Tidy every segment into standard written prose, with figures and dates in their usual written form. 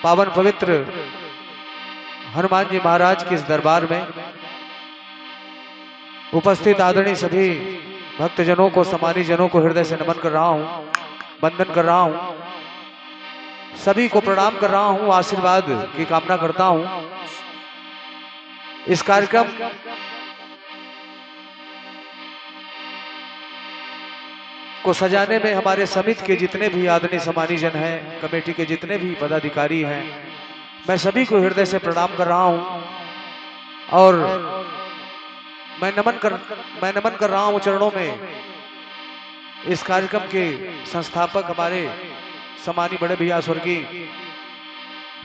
पावन पवित्र हनुमान जी महाराज के इस दरबार में उपस्थित आदरणीय सभी भक्तजनों को, सम्मानी जनों को हृदय से नमन कर रहा हूं, वंदन कर रहा हूं, सभी को प्रणाम कर रहा हूं, आशीर्वाद की कामना करता हूं। इस कार्यक्रम को सजाने में हमारे समिति के जितने भी आदरणीय सम्मानी जन हैं, कमेटी के जितने भी पदाधिकारी हैं, मैं सभी को हृदय से प्रणाम कर रहा हूं और मैं नमन कर रहा हूं चरणों में इस कार्यक्रम के संस्थापक हमारे सम्मानी बड़े भैया स्वर्गीय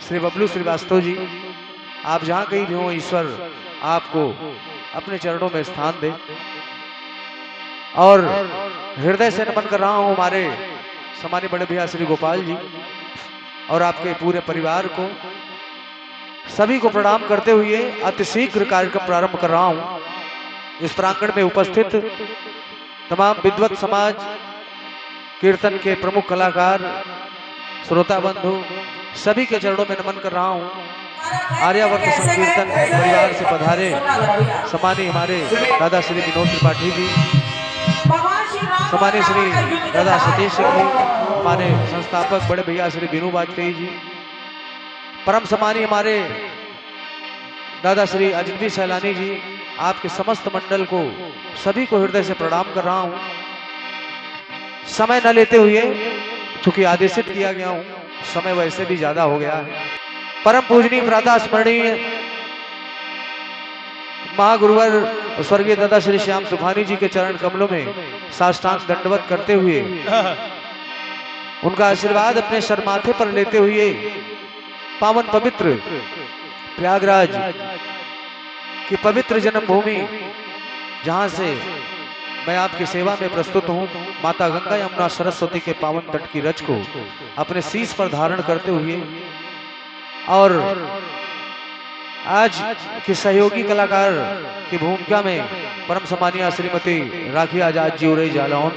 श्री बबलू श्रीवास्तव जी। आप जहां कहीं भी हो, ईश्वर आपको अपने चरणों में स्थान दे। और हृदय से नमन कर रहा हूं हमारे सम्मानी बड़े भैया श्री गोपाल जी और आपके पूरे परिवार को, सभी को प्रणाम करते हुए अतिशीघ्र कार्यक्रम प्रारंभ कर रहा हूं। इस प्रांगण में उपस्थित तमाम विद्वत समाज, कीर्तन के प्रमुख कलाकार, श्रोता बंधु, सभी के चरणों में नमन कर रहा हूं। आर्यावर्त संकीर्तन परिवार से पधारे सम्मानी हमारे दादा श्री विनोद त्रिपाठी जी, सम्मानी श्री दादा सतीश सिंह जी, हमारे संस्थापक बड़े भैया श्री बीनू वाजपेयी जी, परम सम्मानी हमारे दादा श्री अजनबी सैलानी जी, आपके समस्त मंडल को, सभी को हृदय से प्रणाम कर रहा हूं। समय न लेते हुए, चूंकि आदेशित किया गया हूं, समय वैसे भी ज्यादा हो गया है। परम पूजनीय प्रातः स्मरणीय महागुरुवर स्वर्गीय दादा श्री श्याम सुखानी जी के चरण कमलों में साष्टांग दंडवत करते हुए, उनका आशीर्वाद अपने सर माथे पर लेते हुए, पावन पवित्र प्रयागराज की पवित्र जन्मभूमि जहां से मैं आपकी सेवा में प्रस्तुत हूं, माता गंगा यमुना सरस्वती के पावन तट की रज को अपने शीश पर धारण करते हुए और आज की सहयोगी कलाकार की भूमिका में परम सम्मानीय श्रीमती राखी आजाद जी उरई जालौन,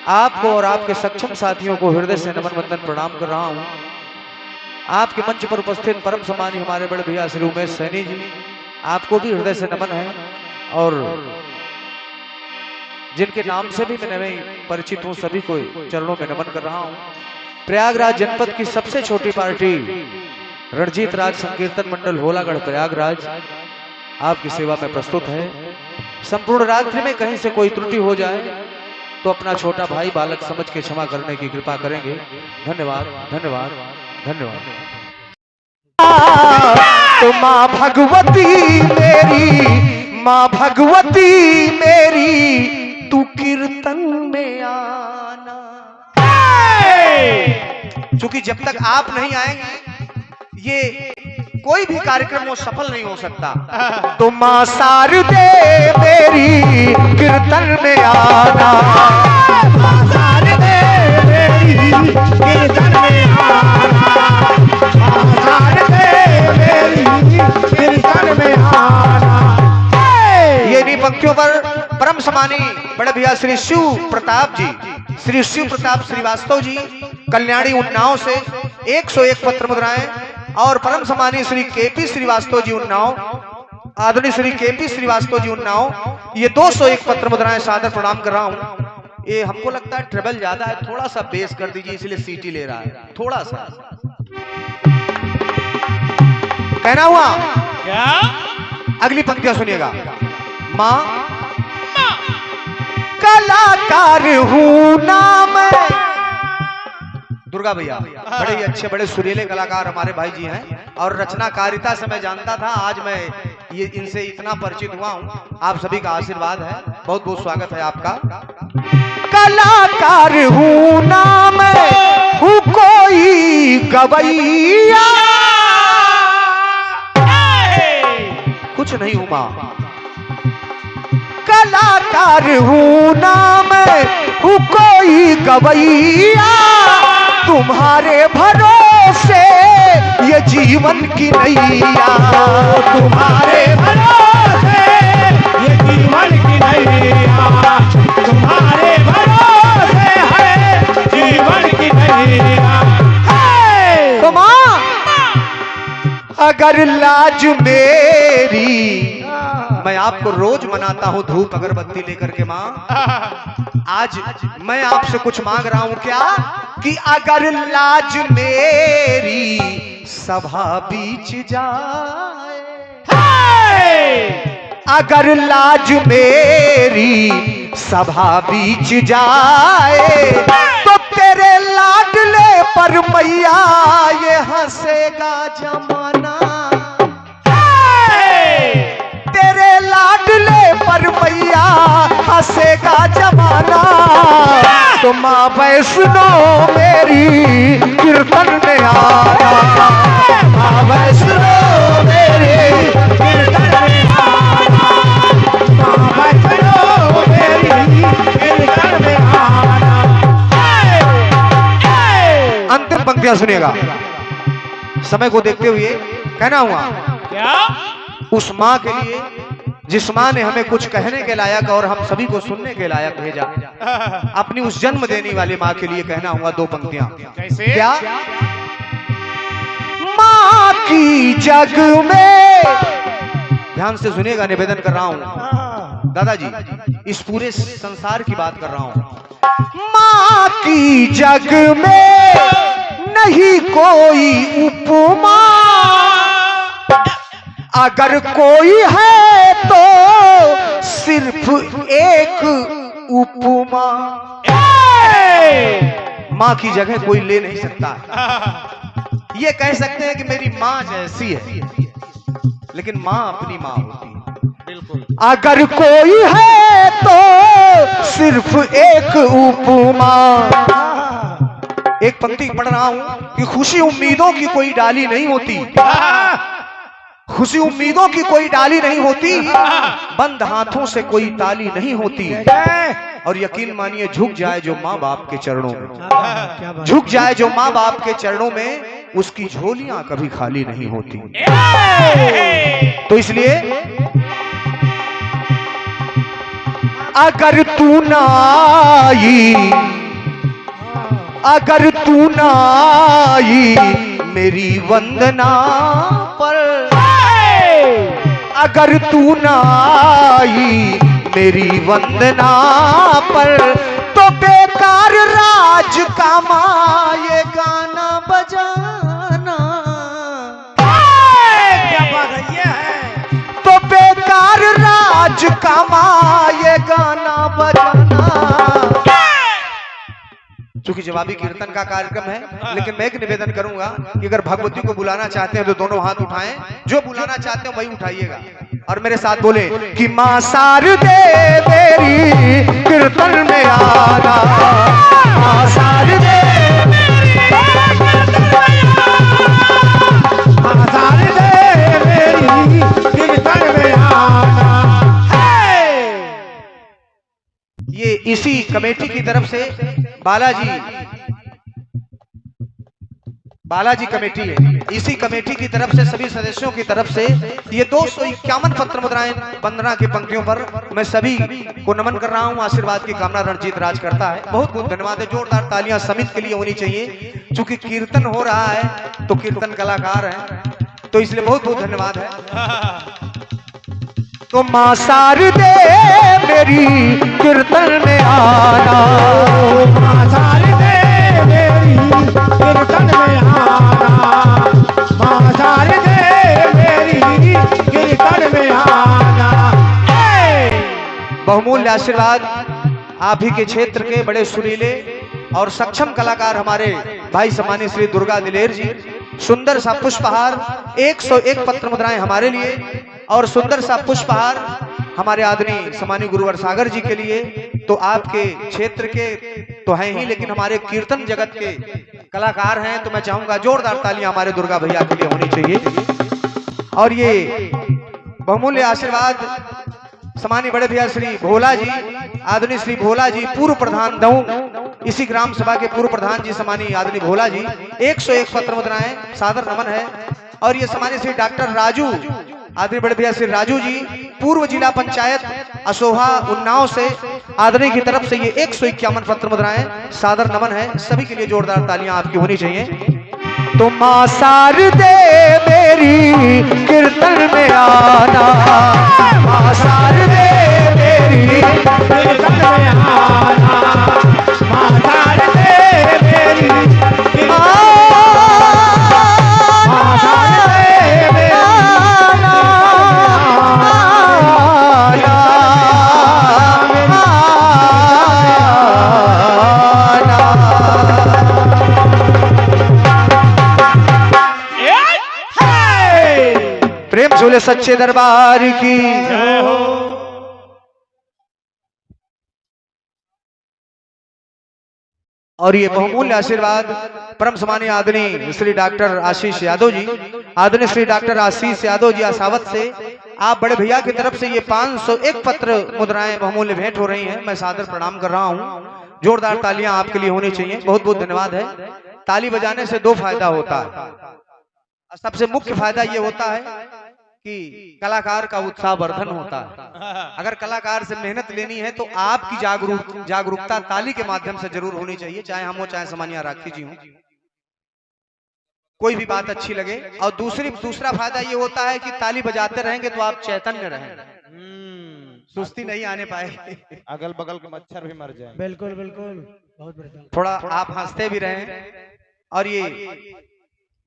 आपको और आपके सक्षम साथियों को हृदय से नमन वंदन प्रणाम कर रहा हूं। आपके मंच पर उपस्थित परम सम्मानी हमारे बड़े भैया श्री उमेश सैनी जी, आपको भी हृदय से नमन है और जिनके नाम से भी मैं नहीं परिचित हूं, सभी को चरणों में नमन कर रहा हूं। प्रयागराज जनपद की सबसे छोटी पार्टी रणजीत राज संकीर्तन मंडल होलागढ़ प्रयागराज आपकी सेवा में प्रस्तुत है। संपूर्ण रात्रि में कहीं से कोई त्रुटि हो जाए तो अपना छोटा भाई बालक समझ के क्षमा करने की कृपा करेंगे। धन्यवाद, धन्यवाद, धन्यवाद। तो माँ भगवती मेरी, माँ भगवती मेरी, तू कीर्तन में आना। क्योंकि जब तक आप नहीं आएंगे ये कोई भी कार्यक्रम वो सफल नहीं हो सकता। तो माँ शारदे मेरी, कीर्तन में आना। माँ शारदे मेरी, कीर्तन में आना। माँ शारदे मेरी, कीर्तन में आना। ये इन्हीं पंक्तियों पर परम सम्मानी बड़े भैया श्री शिव प्रताप जी, श्री शिव प्रताप श्रीवास्तव जी कल्याणी उन्नाव से 101 पत्र मुद्राएं और परम सम्मानी श्री केपी श्रीवास्तव जी उन्नाव, आदरणीय श्री केपी श्रीवास्तव जी उन्नाव, ये 201 पत्र मुद्राएं सादर प्रणाम कर रहा हूं। ये हमको लगता है ट्रेबल ज्यादा है, थोड़ा सा बेस कर दीजिए, इसलिए सीटी ले रहा है थोड़ा सा। कहना हुआ क्या? अगली पंक्तियां सुनिएगा। माँ कलाकार हूँ नाम। दुर्गा भैया बड़े ही अच्छे, बड़े सुरीले कलाकार हमारे भाई जी हैं और रचनाकारिता से मैं जानता था, आज मैं ये इनसे इतना परिचित हुआ हूँ। आप सभी का आशीर्वाद है, बहुत बहुत स्वागत है आपका। कलाकार हूँ नाम, हूँ कोई गवैया। कुछ नहीं हूँ माँ, कलाकार हूँ नाम, हूँ कोई गवैया। तुम्हारे भरोसे ये जीवन की नैया। तुम्हारे भरोसे ये जीवन की नैया। तुम्हारे भरोसे है जीवन की नैया। तो माँ अगर लाज मेरी, मैं आपको रोज मनाता हूं धूप अगरबत्ती लेकर के माँ, आज मैं आपसे कुछ मांग रहा हूं क्या, कि अगर लाज मेरी सभा बीच जाए, अगर लाज मेरी सभा बीच जाए, तो तेरे लाडले पर मैया ये हंसेगा जमाना, तेरे लाडले पर मैया हंसेगा जमाना। तो माँ वैष्णो मेरी कीर्तन में आना, माँ वैष्णो मेरी कीर्तन में आना, माँ वैष्णो मेरी कीर्तन में आना। अंतिम पंक्तियां सुनिएगा, समय को देखते हुए कहना हुआ क्या? उस माँ के लिए जिस माँ ने हमें कुछ कहने के लायक और हम सभी को सुनने के लायक भेजा, अपनी उस जन्म देने वाली माँ के लिए कहना हुआ दो पंक्तियां। कैसे? क्या? माँ की जग में, ध्यान से सुनिएगा, निवेदन कर रहा हूं दादाजी, इस पूरे संसार की बात कर रहा हूं। माँ की जग में नहीं कोई उपमा, अगर कोई है तो सिर्फ एक उपमा। माँ की जगह कोई ले नहीं सकता। ये कह सकते हैं कि मेरी माँ जैसी है, लेकिन माँ अपनी माँ होती है। बिल्कुल। अगर कोई है तो सिर्फ एक उपमा। एक पंक्ति पढ़ रहा हूं कि खुशी उम्मीदों की कोई डाली नहीं होती, खुशी उम्मीदों की कोई डाली नहीं होती, बंद हाथों से कोई ताली नहीं होती। और यकीन मानिए झुक जाए जो माँ बाप के चरणों में, झुक जाए जो माँ बाप के चरणों में, उसकी झोलियां कभी खाली नहीं होती। तो इसलिए अगर तू ना आई, अगर तू ना आई मेरी वंदना पर, अगर तू ना आई मेरी वंदना पर, तो बेकार राज का माँ ये गाना बजाना। क्या बात है ये है? तो बेकार राज का माँ ये गाना बजाना। चूंकि जवाबी कीर्तन का कार्यक्रम है, लेकिन मैं एक निवेदन करूंगा कि अगर भगवती को बुलाना चाहते हैं तो दोनों हाथ उठाएं, जो बुलाना चाहते हैं वही उठाइएगा और मेरे साथ बोले कि माँ शारदे तेरी कीर्तन में आना, माँ शारदे माँ शारदे मेरी कीर्तन में आना। ये इसी कमेटी की तरफ से बालाजी कमेटी है, इसी कमेटी की तरफ से सभी सदस्यों की तरफ से ये 251 पत्र मुद्राएं वंदना की पंक्तियों पर मैं सभी को नमन कर रहा हूं। आशीर्वाद की कामना रणजीत राज करता है। बहुत बहुत धन्यवाद है। जोरदार तालियां समिति के लिए होनी चाहिए, चूंकि कीर्तन हो रहा है तो कीर्तन कलाकार है, तो इसलिए बहुत बहुत धन्यवाद है। तो माँ शारदे मेरी कीर्तन में आना, माँ शारदे मेरी कीर्तन में आना, माँ शारदे मेरी कीर्तन में आना। बहुमूल्य आशीर्वाद आप ही के क्षेत्र के बड़े सुरीले और सक्षम कलाकार हमारे भाई सम्मानित श्री दुर्गा दिलेर जी, सुंदर सा पुष्पहार 101 पत्र मुद्राएं हमारे लिए और सुंदर सा पुष्पहार हमारे आदरणीय सम्मानीय गुरुवर सागर जी के लिए। तो आपके क्षेत्र के तो हैं ही, लेकिन हमारे कीर्तन जगत के कलाकार हैं, तो मैं चाहूंगा जोरदार तालियां हमारे दुर्गा भैया के लिए होनी चाहिए। और ये बहुमूल्य आशीर्वाद सम्मानीय बड़े भैया श्री भोला जी, आदरणीय श्री भोला जी पूर्व प्रधान दऊ, इसी ग्राम सभा के पूर्व प्रधान जी सम्मानीय आदरणीय भोला जी 101 पत्र मुद्राएं सादर नमन है। और ये सम्मानीय श्री डॉक्टर राजू, आदरणीय बड़े भैया श्री राजू जी पूर्व जिला पंचायत असोहा उन्नाव से आदरणीय की तरफ से ये 151 पत्र मुद्राएं सादर नमन है। सभी के लिए जोरदार तालियां आपकी होनी चाहिए। तुम आसार दे मेरी कीर्तन में आना, आसार दे मेरी कीर्तन में आना, आसार दे मेरी प्रेम झूले सच्चे दरबार की जय हो। और ये बहुमूल्य आशीर्वाद परम सम्मानीय आदरणीय श्री डॉक्टर आशीष यादव जी, आदरणीय श्री डॉक्टर आशीष यादव जी आसावत से आप बड़े भैया की तरफ से ये 501 पत्र मुद्राएं बहुमूल्य भेंट हो रही हैं। मैं सादर प्रणाम कर रहा हूं। जोरदार तालियां आपके लिए होनी चाहिए। बहुत बहुत धन्यवाद है। ताली बजाने से दो फायदा होता है। सबसे मुख्य फायदा ये होता है कि कलाकार का उत्साह वर्धन होता है। अगर कलाकार से मेहनत लेनी है तो आपकी जागरूकता ताली के माध्यम से जरूर होनी चाहिए, चाहे हम हो चाहे सामान्य राखी जी हो, कोई भी बात अच्छी लगे। और दूसरा फायदा ये होता है कि ताली बजाते रहेंगे तो आप चैतन्य रहेंगे, सुस्ती नहीं आने पाएगी, अगल बगल के मच्छर भी मर जाए। बिल्कुल बिल्कुल, बहुत बढ़िया। थोड़ा आप हंसते भी रहें। और ये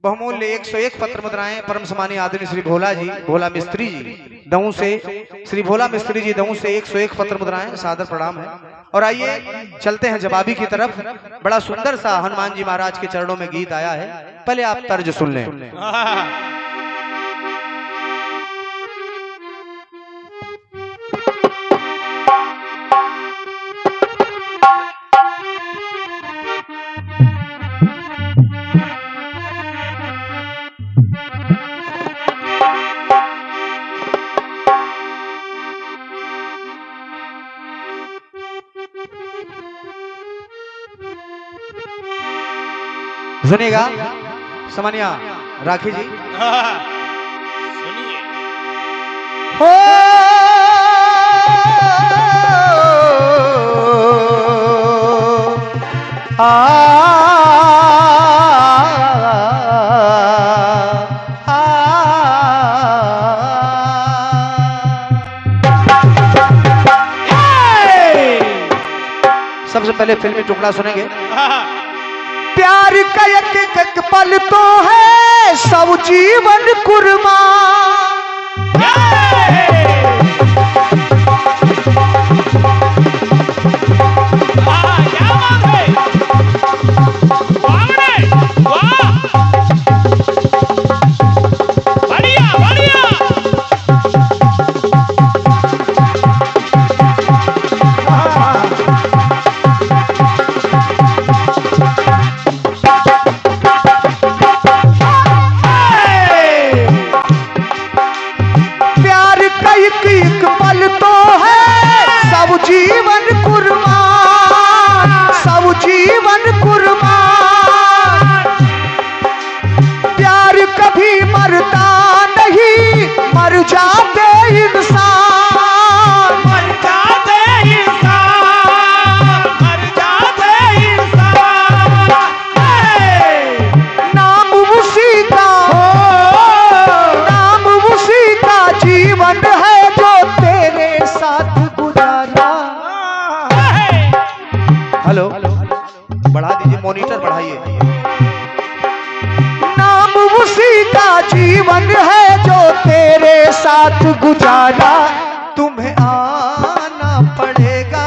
बहुमूल्य 101 पत्र मुद्राएं परम सम्मानीय आदरणीय श्री भोला मिस्त्री जी दऊ से, श्री भोला मिस्त्री जी दऊ से 101 पत्र मुद्राएं सादर प्रणाम है। और आइए चलते हैं जवाबी की तरफ। बड़ा सुंदर सा हनुमान जी महाराज के चरणों में गीत आया है, पहले आप तर्ज सुन लें। सुनिएगा सामान्य राखी जी। सुनिए। हो सबसे पहले फिल्मी टुकड़ा सुनेंगे। प्यार का एक एक पल तो है सब जीवन कुर्बान, जीवन कुर्बान, सब जीवन कुर्बान। प्यार कभी मरता नहीं, मर जाते इंसान, मर जाते इंसान, मर जाते इंसान। नाम उसी का हो, नाम उसी का जीवन है जो तेरे साथ गुजारा। हेलो, बढ़ा दीजिए, मॉनिटर बढ़ाइए। नाम उसी का जीवन है जो तेरे साथ गुजारा। तुम्हें आना पड़ेगा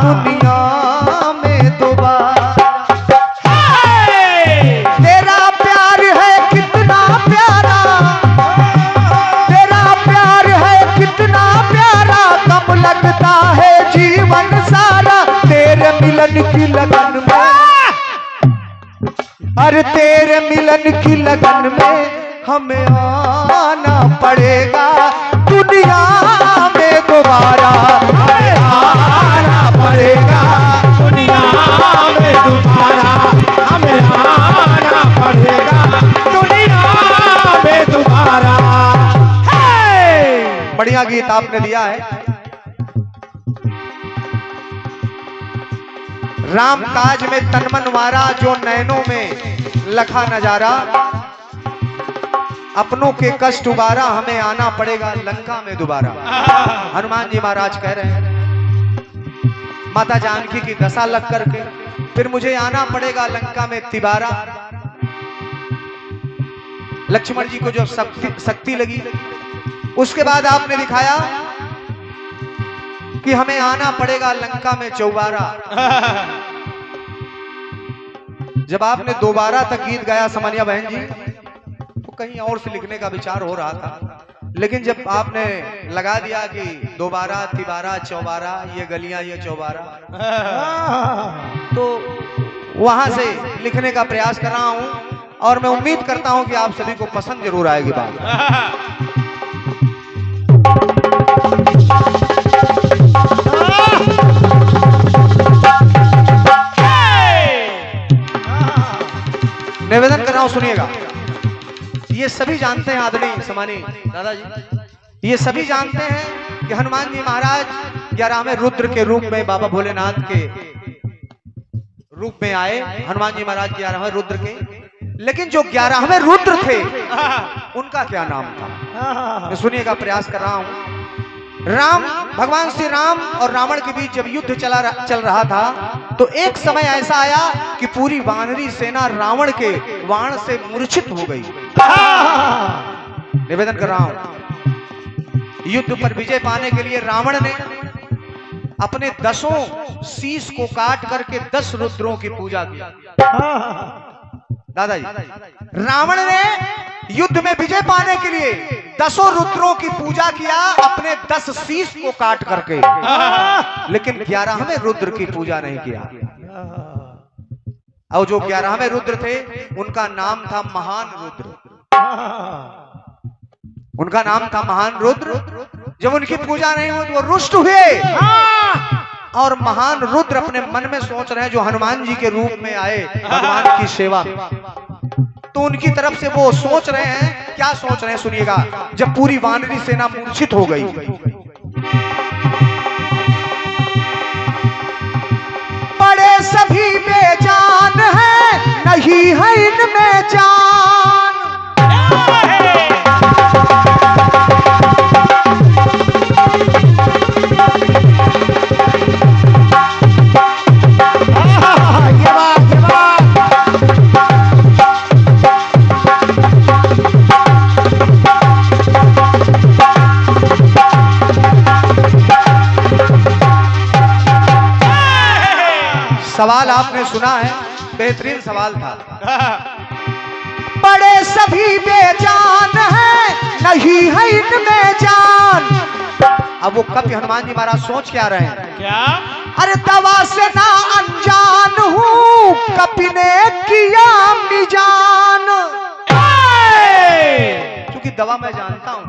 दुनिया में दोबारा। तेरा प्यार है कितना प्यारा, तेरा प्यार है कितना प्यारा, कब लगता है जीवन सारा तेरे मिलन की लगन में। अरे तेरे मिलन की लगन में हमें आना पड़ेगा दुनिया में दोबारा। हमें आना पड़ेगा दुनिया में दोबारा, हमें आना पड़ेगा दुनिया में दोबारा। बढ़िया गीत आपने दिया है। राम काज में तनमन वारा जो नैनों में लखा नजारा, अपनों के कष्ट उबारा, हमें आना पड़ेगा लंका में दोबारा। हनुमान जी महाराज कह रहे हैं माता जानकी की दशा लग करके फिर मुझे आना पड़ेगा लंका में तिबारा। लक्ष्मण जी को जब शक्ति लगी उसके बाद आपने दिखाया कि हमें आना पड़ेगा लंका में चौबारा। जब आपने दोबारा तक गीत गाया समनिया बहन जी तो कहीं और से लिखने का विचार हो रहा था, लेकिन जब आपने लगा दिया कि दोबारा तिबारा चौबारा, ये गलियां ये चौबारा, तो वहां से लिखने का प्रयास कर रहा हूं और मैं उम्मीद करता हूं कि आप सभी को पसंद जरूर आएगी बात। निवेदन कर रहा हूं, सुनिएगा। ये सभी जानते हैं आदरणीय समानी दादाजी, ये सभी जानते हैं कि हनुमान जी महाराज 11वें रुद्र के रूप में बाबा भोलेनाथ के रूप में आए। हनुमान जी महाराज 11वें रुद्र के, लेकिन जो 11वें रुद्र थे उनका क्या नाम था, मैं सुनिएगा प्रयास कर रहा हूं। राम, भगवान श्री राम और रावण के बीच जब युद्ध चल रहा था तो एक समय ऐसा आया कि पूरी वानरी सेना रावण के बाण से मूर्छित हो गई। निवेदन कर रहा हूं, युद्ध पर विजय पाने के लिए रावण ने अपने 10 शीश को काट करके 10 रुद्रों की पूजा की। दादाजी, रावण ने युद्ध में विजय पाने के लिए 10 रुद्रों की पूजा किया अपने 10 शीश को काट करके, लेकिन 11वें रुद्र की पूजा नहीं किया। और जो 11वें रुद्र थे उनका नाम था महान रुद्र, उनका नाम था महान रुद्र। जब उनकी पूजा नहीं हुई तो वो रुष्ट हुए और महान रुद्र अपने मन में सोच रहे हैं जो हनुमान जी के रूप में आए भगवान की सेवा, तो उनकी तरफ से वो सोच रहे हैं, क्या सोच रहे हैं सुनिएगा। जब पूरी वानरी सेना मूर्छित हो गई, बड़े सभी बेजान है, नहीं है इनमें जान। सवाल आपने सुना है, बेहतरीन सवाल था। बड़े सभी बेजान हैं, नहीं है इनमें जान। अब वो कपि हनुमान जी महाराज सोच क्या रहे हैं, क्या? अरे दवा से ना अनजान हूँ, कपि ने किया मिजान। क्योंकि दवा मैं जानता हूँ,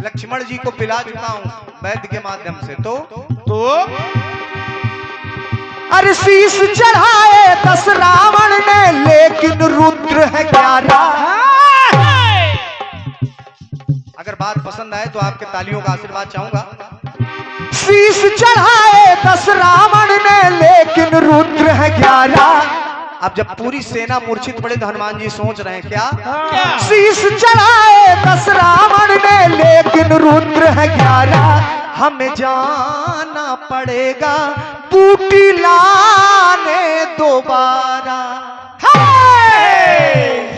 लक्ष्मण जी को पिला चुका हूँ वैद्य के माध्यम से, तो अरे शीश चढ़ाए 10 रावण ने, लेकिन रुद्र है 11। अगर बात पसंद आए तो आपके तालियों का आशीर्वाद चाहूंगा। शीश चढ़ाए 10 रावण ने, लेकिन रुद्र है 11। अब जब पूरी सेना मूर्छित पड़े तो हनुमान जी सोच रहे हैं क्या? शीश चढ़ाए 10 रावण ने, लेकिन रुद्र है 11। हमें जाना पड़ेगा बूटी लाने दोबारा।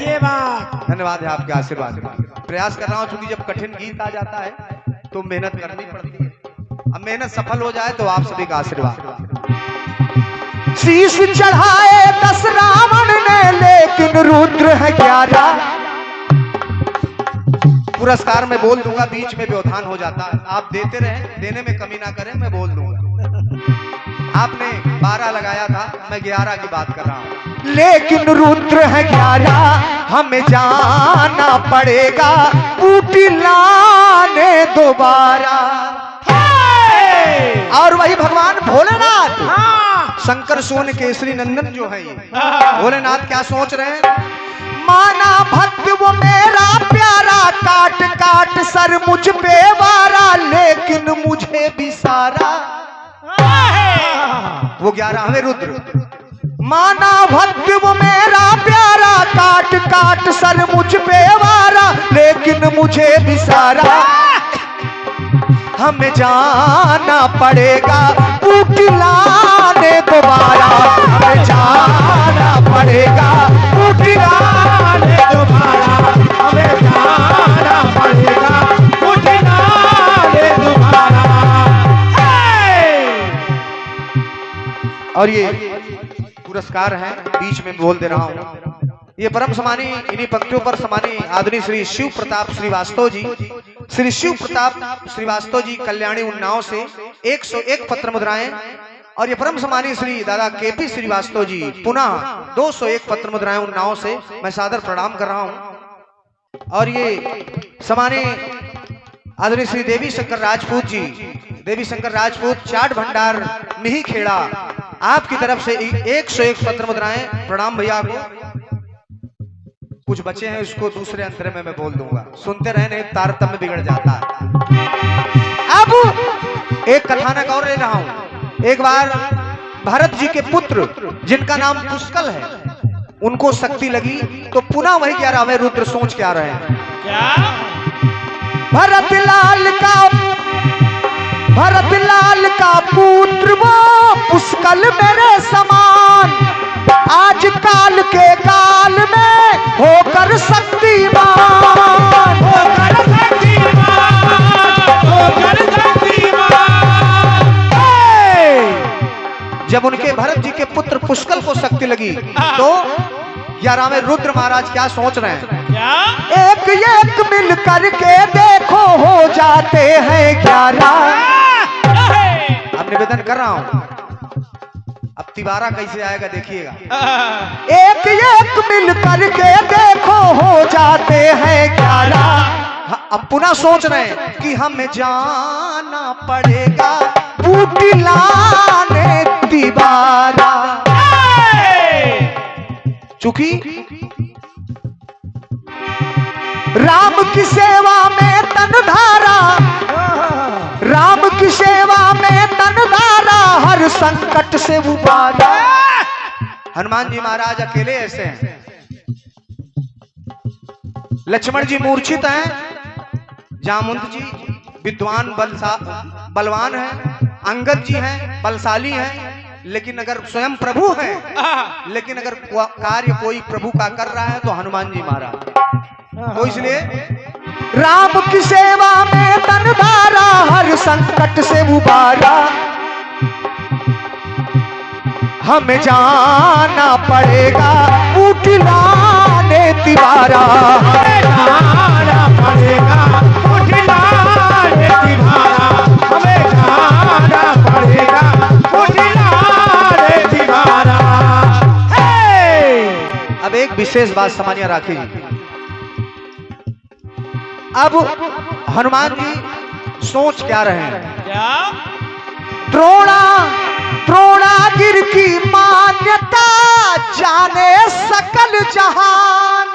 ये बात, धन्यवाद है आपके आशीर्वाद का। प्रयास कर रहा हूं, क्योंकि जब कठिन गीत आ जाता है तो मेहनत करनी पड़ती है। अब मेहनत सफल हो जाए तो आप सभी का आशीर्वाद। शीश चढ़ाए 10 रावण ने, लेकिन रुद्र है 11। पुरस्कार मैं बोल दूंगा, बीच में व्यवधान हो जाता है, आप देते रहें, देने में कमी ना करें, मैं बोल दूंगा। आपने 12 लगाया था, मैं 11 की बात कर रहा हूं। लेकिन रुद्र है 11, हमें जाना पड़ेगा बूटी लाने दोबारा। और वही भगवान भोलेनाथ, शंकर सोन केसरी नंदन जो है, ये भोलेनाथ क्या सोच रहे हैं? माना भक्त वो मेरा प्यारा, काट काट सर मुझ पे वारा, लेकिन मुझे भी सारा। वो 11वें रुद्र माना भक्त वो मेरा प्यारा, काट काट सर मुझ पे वारा, लेकिन मुझे भी सारा हमें जाना पड़ेगा बूटी लाने दोबारा, हमें जाना पड़ेगा बूटी लाने दोबारा, हमें जाना पड़ेगा बूटी लाने दोबारा। और ये पुरस्कार है, बीच में बोल दे रहा हूँ। ये परम समानी इन्हीं पंक्तियों पर समानी आदरणीय श्री शिव प्रताप श्रीवास्तव जी, श्री शिव प्रताप श्रीवास्तव जी कल्याणी उन्नाव से 101 पत्र मुद्राएं, और ये परम समानी श्री दादा केपी श्रीवास्तव जी पुनः 201 पत्र मुद्राएं उन्नाव से मैं सादर प्रणाम कर रहा हूँ। और ये समाने आदरणीय श्री देवी शंकर राजपूत जी, देवी शंकर राजपूत चाट भंडार मिही खेड़ा, आपकी तरफ से 101 पत्र मुद्राएं। प्रणाम भैया को। कुछ बचे हैं उसको दूसरे अंतरे में मैं बोल दूंगा, सुनते रहे नहीं तारतम्य बिगड़ जाता है। अब एक कथानक और ले रहा हूं। एक बार भरत जी के पुत्र जिनका नाम पुष्कल है, उनको शक्ति लगी तो पुनः वही 11वें रुद्र सोच के आ रहे हैं। क्या भरत लाल का पुत्र वो पुष्कल मेरे समान, आज काल के काल में होकर शक्तिमान, होकर शक्तिमान, होकर शक्तिमान। जब उनके भरत जी के पुत्र पुष्कल को शक्ति लगी तो 11वें रुद्र महाराज क्या सोच रहे हैं? क्या एक एक मिल करके देखो हो जाते हैं 11। अब निवेदन कर रहा हूं, अब तिबारा कैसे आएगा देखिएगा। एक एक मिल करके देखो हो जाते हैं 11। अब पुनः सोच रहे हैं कि हमें जाना पड़ेगा बूटी लाने तिबारा, चूंकि राम की सेवा में तन धारा, राम की सेवा में तन धारा, हर संकट से उबारा। हनुमान जी महाराज अकेले ऐसे हैं, लक्ष्मण जी मूर्छित हैं, जामुंत जी विद्वान बलवान हैं, अंगद जी हैं बलशाली हैं, लेकिन अगर स्वयं प्रभु हैं, लेकिन अगर कार्य कोई प्रभु का कर रहा है तो हनुमान जी महाराज। तो इसलिए राम की सेवा में तन धारा, हर संकट से उबारा, हमें जाना पड़ेगा बूटी लाने तिबारा, हमें जाना पड़ेगा बूटी लाने तिबारा, हमें जाना पड़ेगा बूटी लाने तिबारा। अब एक विशेष बात समझिए राखी जी। अब हनुमान जी सोच क्या रहे हैं? क्या द्रोणागिर की मान्यता जाने सकल जहान,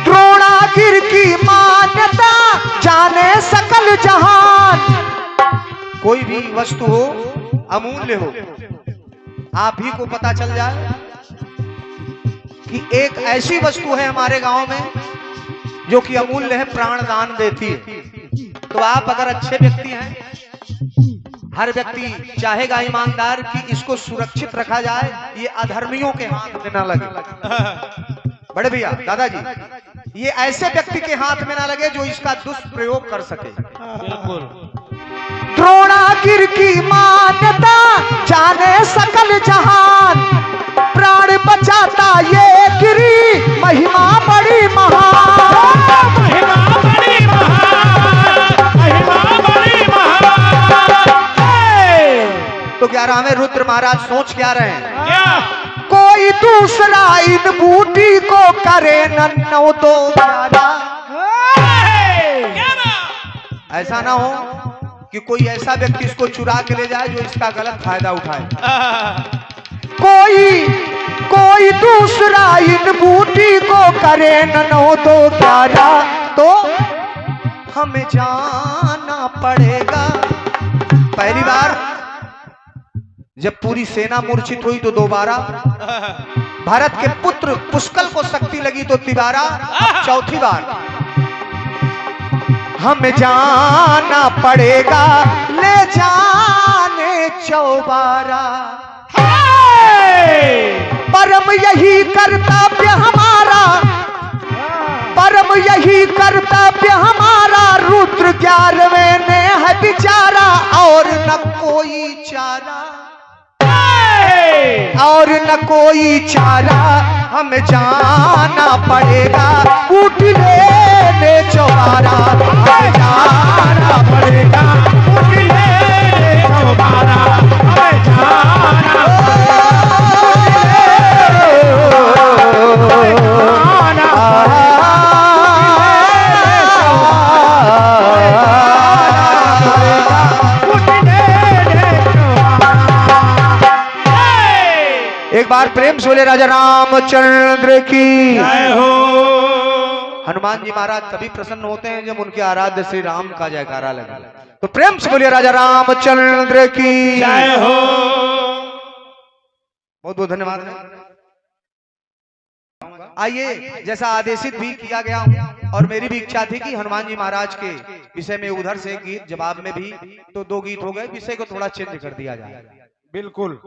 द्रोणागिर की मान्यता जाने सकल जहान। कोई भी वस्तु हो, अमूल्य हो, आप ही को पता चल जाए कि एक ऐसी वस्तु है हमारे गांव में जो कि अमूल्य है, प्राण दान देती है, तो आप अगर अच्छे व्यक्ति हैं, हर व्यक्ति चाहेगा ईमानदार कि इसको सुरक्षित रखा जाए, ये अधर्मियों के हाथ में ना लगे। बड़े भैया दादाजी, ये ऐसे व्यक्ति के हाथ में ना लगे जो इसका दुष्प्रयोग कर सके। बिल्कुल। द्रोणागिर की मान्यता जाने सकल जहान, प्राण बचाता ये गिरी, महिमा बड़ी महान, महिमा बड़ी महान, महिमा बड़ी महान। तो 11वें रुद्र महाराज सोच क्या रहे हैं? क्या कोई दूसरा इन बूटी को करे नन्नो तो प्यारा। ऐसा ना हो कि कोई ऐसा व्यक्ति इसको चुरा के ले जाए जो इसका गलत फायदा उठाए। कोई कोई दूसरा इन बूटी को करे न 9-2-11 तो हमें जाना पड़ेगा। पहली बार जब पूरी सेना मूर्छित हुई तो दोबारा, भारत के पुत्र पुष्कल को शक्ति लगी तो तिबारा, चौथी बार हमें जाना पड़ेगा ले जाने चौबारा। परम यही कर्तव्य हमारा, परम यही कर्तव्य हमारा, रुद्र 11वें ने है बिचारा और न कोई चारा, और न कोई चारा, हमें जाना पड़ेगा उठ लेने चौबारा, हमें जाना पड़ेगा उठ लेने चौबारा, हमें जाना एक बार प्रेम से बोले राजा रामचंद्र की जय हो। हनुमान जी महाराज तभी प्रसन्न होते हैं जब उनके आराध्य श्री राम का जयकारा लगे। तो प्रेम से बोलिए राजा रामचंद्र की जय हो। बहुत बहुत धन्यवाद। आइए, जैसा आदेशित भी किया गया और मेरी भी इच्छा थी कि हनुमान जी महाराज के विषय में उधर से गीत, जवाब में भी तो 2 गीत हो गए, विषय को थोड़ा चेंज कर दिया जाए। बिल्कुल।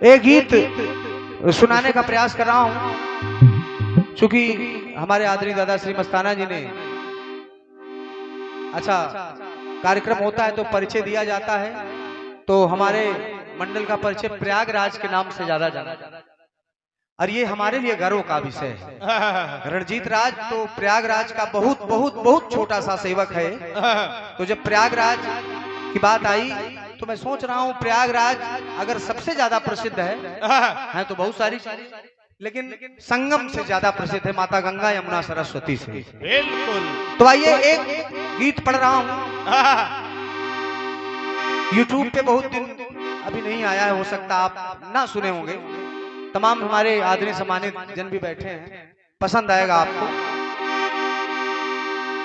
एक गीत सुनाने का प्रयास कर रहा हूं, क्योंकि हमारे आदरणीय दादा श्री मस्ताना जी ने, अच्छा कार्यक्रम होता है तो परिचय दिया जाता है, तो हमारे मंडल का परिचय प्रयागराज के नाम से ज्यादा जाना जाता है और ये हमारे लिए गर्व का विषय है। रणजीत राज तो प्रयागराज का बहुत बहुत बहुत छोटा सा सेवक है, तो जब प्रयागराज की बात आई तो मैं सोच रहा हूँ प्रयागराज अगर सबसे ज्यादा प्रसिद्ध है तो बहुत सारी, लेकिन संगम से ज्यादा प्रसिद्ध है माता गंगा यमुना सरस्वती से। बिल्कुल। तो आइए एक गीत पढ़ रहा हूँ, यूट्यूब पे बहुत दिन अभी नहीं आया है, हो सकता आप ना सुने होंगे। तमाम हमारे आदरणीय सम्मानित जन भी बैठे हैं, पसंद आएगा आपको।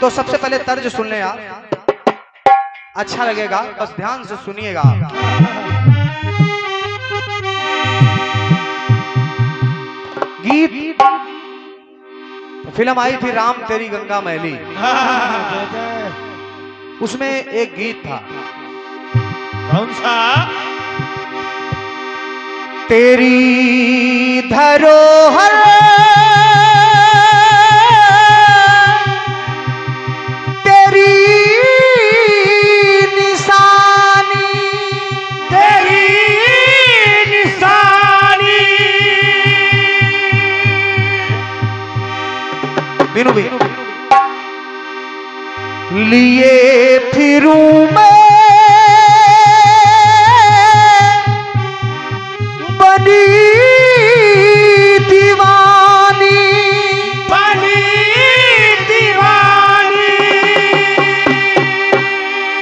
तो सबसे पहले तर्ज सुन लें आप, अच्छा लगेगा, बस ध्यान से सुनिएगा। गीत फिल्म आई थी राम तेरी गंगा मैली, उसमें एक गीत था, कौन सा? तेरी धरोहर तेरी निशानी, तेरी निशानी। बीनू भी लिए फिरूं मैं बनी दीवानी, बनी दीवानी।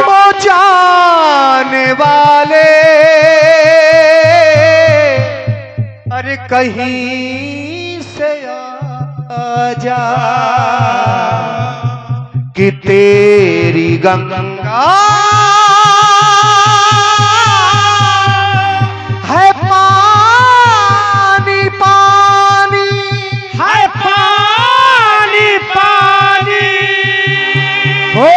ओ जाने वाले अरे कहीं से आ जा कि तेरी गंगा है पानी पानी, है पानी पानी। हो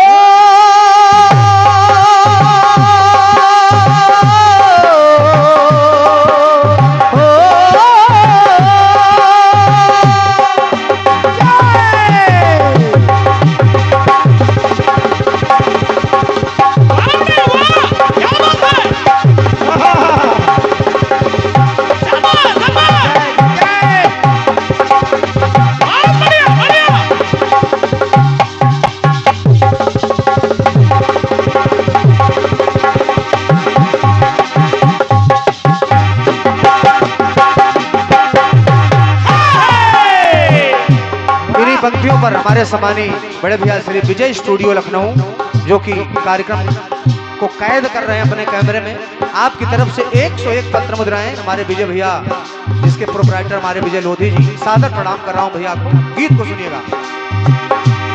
पंक्तियों पर हमारे सम्मानी बड़े भैया श्री विजय स्टूडियो लखनऊ जो कि कार्यक्रम को कैद कर रहे हैं अपने कैमरे में, आपकी तरफ से 101 पत्र मुद्राएं हमारे विजय भैया, जिसके प्रोपराइटर हमारे विजय लोधी जी, सादर प्रणाम कर रहा हूं भैया को। गीत को सुनिएगा।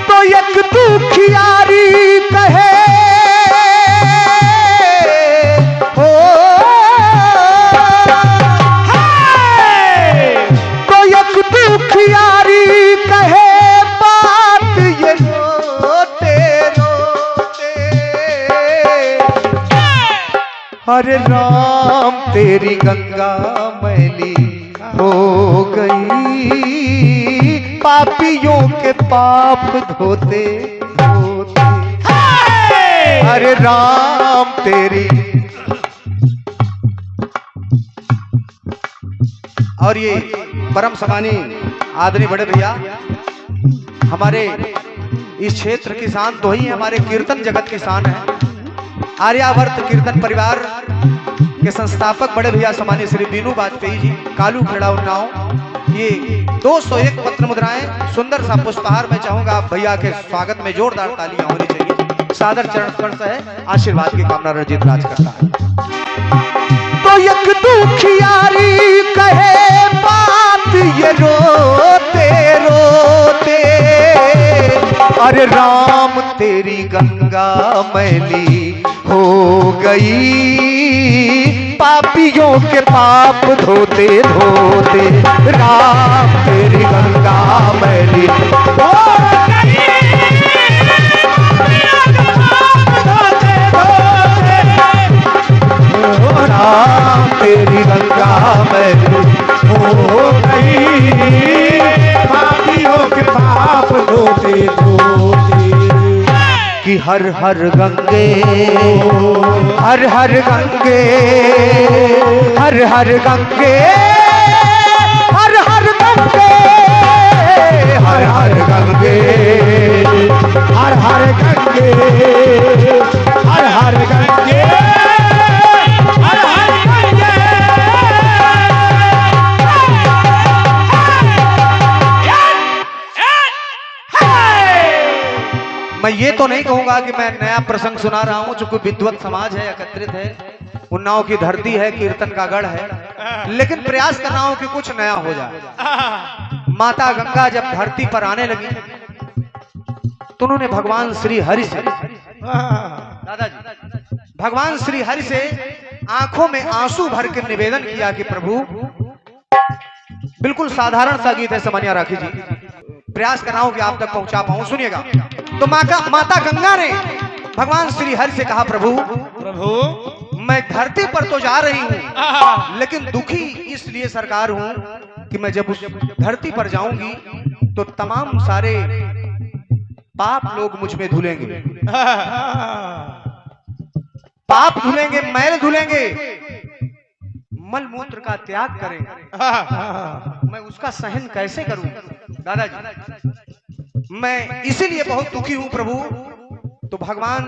तो एक दुखियारी कहे हो, तो एक दुखियारी कहे बात ये रोते रोते, अरे राम तेरी गंगा मैली हो गई, पापियों के पाप धोते धोते, अरे राम तेरी। और ये परम सम्मानी आदरणीय बड़े भैया हमारे इस क्षेत्र की शान तो ही हमारे कीर्तन जगत की शान है। आर्यावर्त कीर्तन परिवार के संस्थापक बड़े भैया सम्मानीय श्री बीनू वाजपेयी जी, कालू खेड़ा उन्नाव। ये 201 पत्र मुद्राएं, सुंदर सा पुष्पहार। मैं चाहूंगा आप भैया के स्वागत में जोरदार तालियां होनी चाहिए। सादर चरण स्पर्श है, आशीर्वाद की कामना रंजीत राज करता है। तो एक दुखियारी कहे बात ये रोते रोते, अरे राम तेरी गंगा मैली हो गई, पापियों के पाप धोते धोते, राम तेरी गंगा मैली हो गई, राम तेरी गंगा मैली हो गई, पापियों के पाप धोते धोते, कि हर हर गंगे हर हर गंगे हर हर गंगे हर हर गंगे हर हर गंगे हर हर गंगे हर हर गंगे हर हर गंगे। मैं ये तो नहीं कहूंगा कि मैं नया प्रसंग सुना रहा हूं, चूंकि विद्वत समाज है, एकत्रित है, उन्नाव की धरती है, कीर्तन का गढ़ है, लेकिन प्रयास कर रहा हूं कि कुछ नया हो जाए। माता गंगा जब धरती पर आने लगी तो उन्होंने भगवान श्री हरि से, दादाजी, भगवान श्री हरि से आंखों में आंसू भर के निवेदन किया कि प्रभु, बिल्कुल साधारण सा गीत है, समझिया राखी जी, प्रयास कर रहा हूं कि आप तक पहुंचा पाऊं, सुनिएगा। तो माता गंगा ने भगवान श्री हरि से कहा, प्रभु प्रभु मैं धरती पर तो जा रही हूं, लेकिन दुखी इसलिए सरकार हूं कि मैं जब उस धरती पर जाऊंगी तो तमाम सारे पाप लोग मुझ में धुलेंगे, पाप धुलेंगे, मैल धुलेंगे, मल मूत्र का त्याग करेंगे, मैं उसका सहन कैसे करूं दादाजी, मैं इसीलिए बहुत दुखी हूं प्रभु। तो भगवान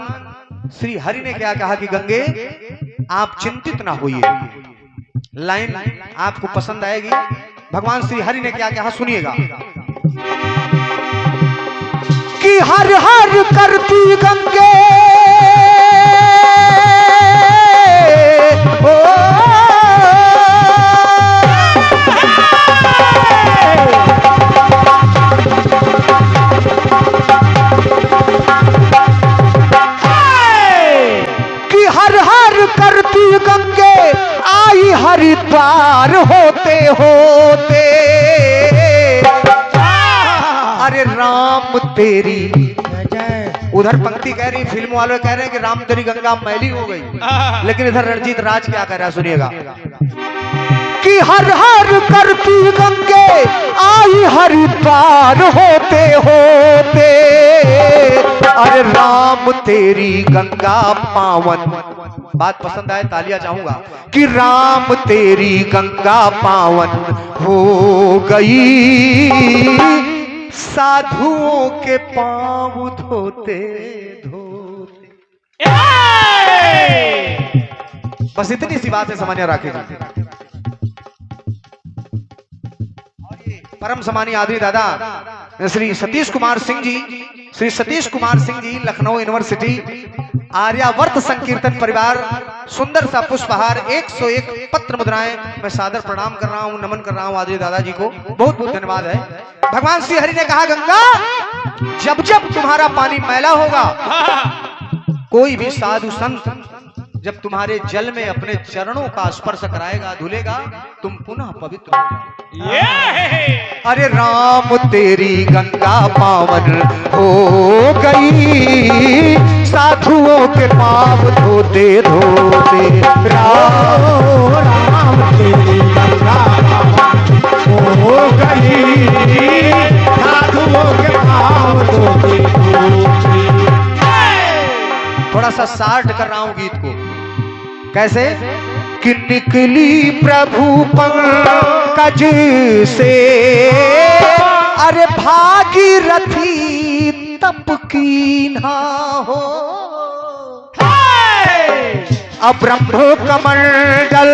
श्री हरि ने क्या कहा कि गंगे आप चिंतित ना होइए, लाइन आपको पसंद आएगी। भगवान श्री हरि ने क्या कहा, सुनिएगा। कि हर हर करती गंगे ओ, कि हर हर करती गंगे आई हरिद्वार होते होते, अरे राम तेरी, उधर पंक्ति कह रही, फिल्म वाले कह रहे हैं कि राम तेरी गंगा मैली हो गई, लेकिन इधर रणजीत राज क्या कह रहा है, सुनिएगा। कि हर हर करती गंगे आई हरिद्वार होते होते, अरे राम तेरी गंगा पावन, बात पसंद आए तालियां चाहूंगा, कि राम तेरी गंगा पावन हो गई, साधुओं के पांव धोते धोते। बस इतनी सी बात है, समझिए राखी जी। परम सम्मानी आदमी दादा श्री सतीश कुमार सिंह जी, श्री सतीश कुमार सिंह जी, लखनऊ यूनिवर्सिटी आर्यावर्त संकीर्तन परिवार, सुंदर सा पुष्पहार, 101 पत्र मुद्राएं। मैं सादर प्रणाम कर रहा हूं, नमन कर रहा हूं आदि दादाजी को, बहुत बहुत धन्यवाद है। भगवान श्री हरि ने कहा, गंगा जब जब तुम्हारा पानी मैला होगा, कोई भी साधु संत जब तुम्हारे जल में अपने चरणों का स्पर्श कराएगा, धुलेगा, तुम पुनः पवित्र हो जाओ। अरे राम तेरी गंगा पावन हो गई, साधुओं के पाप धोते धोते। राम तेरी गंगा पावन हो गई, साधुओं के पाप धोते धोते। थोड़ा सा सार्ट कर रहा हूं गीत को, कैसे कि निकली प्रभु पंकज से, अरे भागीरथी तप की ना हो। अब ब्रह्म कमंडल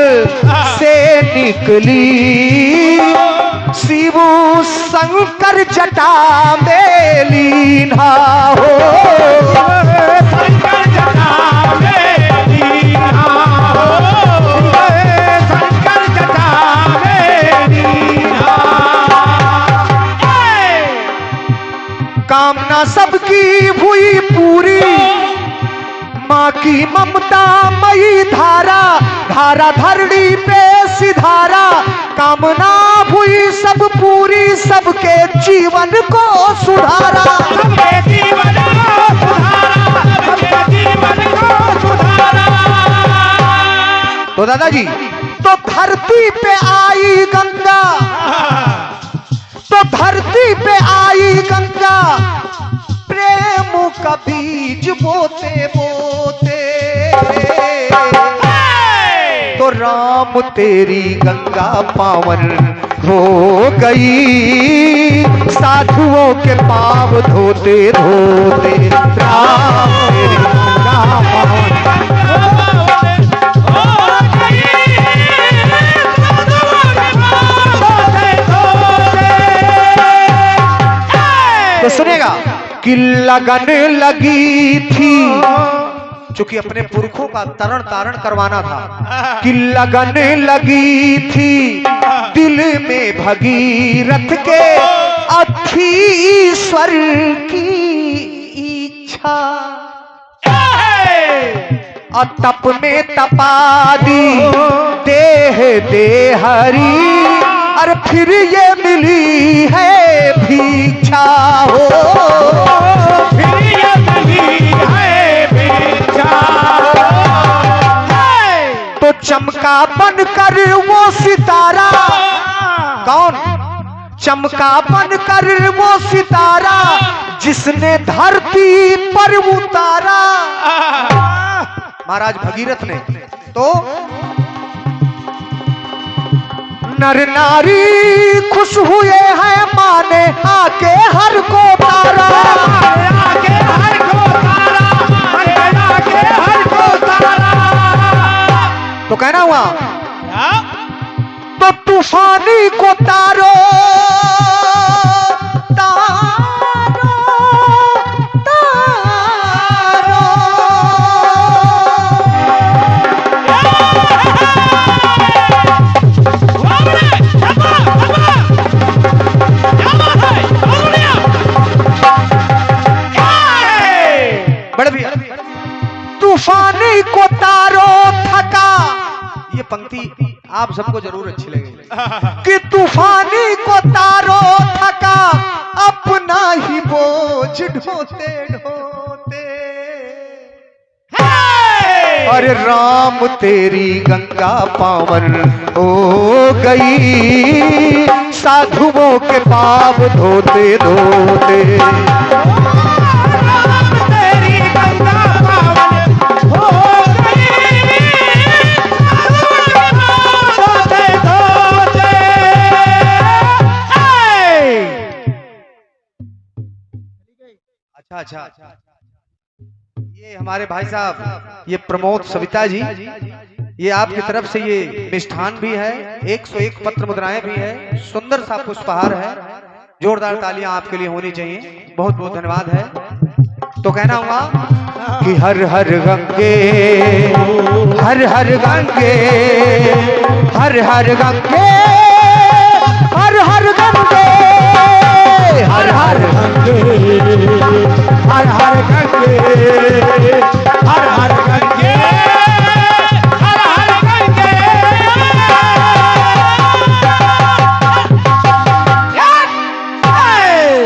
से निकली, शिव शंकर जटा में लीना हो। शंकर जटा में लीना हो, शंकर जटा में लीना। कामना सबकी हुई पूरी, माँ की ममता मई धारा, धारा धरणी पे सिधारा। कामना हुई सब पूरी, सबके जीवन को सुधारा, सबके जीवन को सुधारा, सबके जीवन को सुधारा। तो दादाजी, तो धरती पे आई गंगा, तो धरती पे आई गंगा, प्रेम का बीज बोते बोते। तो राम तेरी गंगा पावन हो गई, साधुओं के पाप धोते धोते। राम तेरी गंगा पावन तो सुनेगा कि लगन लगी थी, चूंकि अपने पुरखों का तरण तारण करवाना था, कि लगन लगी थी दिल में भगीरथ के, अथी ईश्वर की इच्छा। और तप में तपा दी देह दे हरी, और फिर ये मिली है भिक्षा हो। फिर ये मिली है भिक्षा। तो चमका बनकर वो सितारा, कौन चमका बनकर वो सितारा, जिसने धरती पर उतारा महाराज भगीरथ ने। तो नर नारी खुश हुए हैं, माने आके हर को तारा, आके हर को तारा, आके हर को तारा। तो कहना हुआ तो तूफानी को तारो तारो तारो। बड़े भैया, तूफानी को तारो थका, ये पंक्ति आप सबको जरूर अच्छी लगेगी, कि तूफानी को तारो थका, अपना ही बोझ ढोते ढोते। अरे राम तेरी गंगा पावन हो गई, साधुओं के पाप धोते धोते। तेरी गंगा पावन हो गई, धोते धोते। अच्छा, ये हमारे भाई साहब, ये प्रमोद सविता जी, ये आपकी तरफ से ये मिष्ठान भी है, 101 पत्र मुद्राएं भी है, सुंदर सा पुष्पहार है। जोरदार तालियां आपके लिए होनी चाहिए। बहुत बहुत धन्यवाद है। तो कहना हुआ कि हर हर गंगे, हर हर गंगे, हर हर गंगे, हर हर गंगे, हर हर गंगे, हर हर गंगे, हर हर गंगे, हर हर गंगे।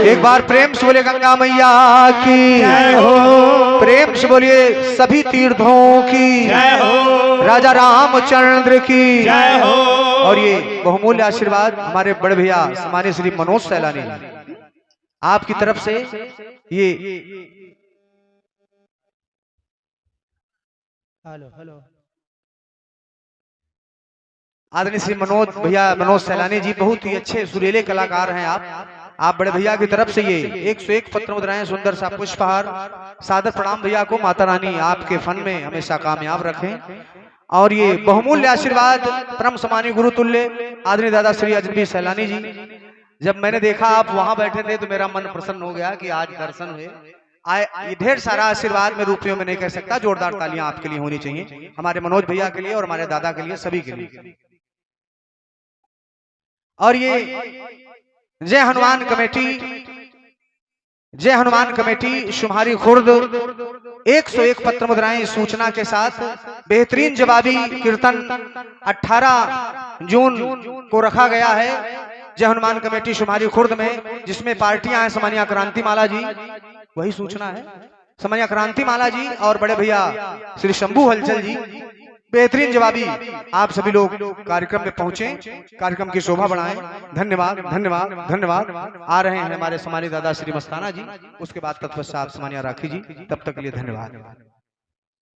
एक बार प्रेम से बोले गंगा मैया की जय हो, प्रेम से बोलिए सभी तीर्थों की जय हो, राजा रामचंद्र की जय हो। और ये बहुमूल्य आशीर्वाद हमारे बड़े भैया सम्मानित श्री मनोज सैलानी आपकी तरफ से ये हेलो हेलो आदरणीय श्री मनोज सैलानी जी बहुत ही अच्छे सुरीले कलाकार हैं आप बड़े भैया की तरफ से ये 101 पत्र मुद्राएं सुंदर सा पुष्पहार सादर प्रणाम भैया को। माता रानी आपके फन में हमेशा कामयाब रखें। और ये बहुमूल्य आशीर्वाद परम सम्मानीय गुरु तुल्य आदरणीय दादा श्री अजनबी सैलानी जी, जब मैंने देखा आप वहां बैठे थे तो मेरा मन प्रसन्न हो गया कि आज दर्शन हुए। ये ढेर सारा आशीर्वाद मैं रुपयों में नहीं कह सकता। जोरदार तालियां आपके लिए होनी चाहिए, हमारे मनोज भैया के लिए और हमारे दादा के लिए, सभी के लिए। और ये जय हनुमान कमेटी, जय हनुमान कमेटी शुमारी खुर्द 101 पत्र मुद्राएं सूचना के साथ बेहतरीन जवाबी कीर्तन 18 जून को रखा गया है जय हनुमान कमेटी शुमारी खुर्द में, जिसमें पार्टियां हैं समानिया क्रांति माला जी, वही सूचना है समानिया क्रांति माला जी और बड़े भैया श्री शंभू हलचल जी। बेहतरीन जवाबी आप सभी लोग कार्यक्रम में पहुंचे, कार्यक्रम की शोभा बढ़ाएं। धन्यवाद धन्यवाद धन्यवाद। आ रहे हैं हमारे सम्मानित दादा श्री मस्ताना जी, उसके बाद तत्पश्चात सामान्य राखी जी। तब तक के लिए धन्यवाद।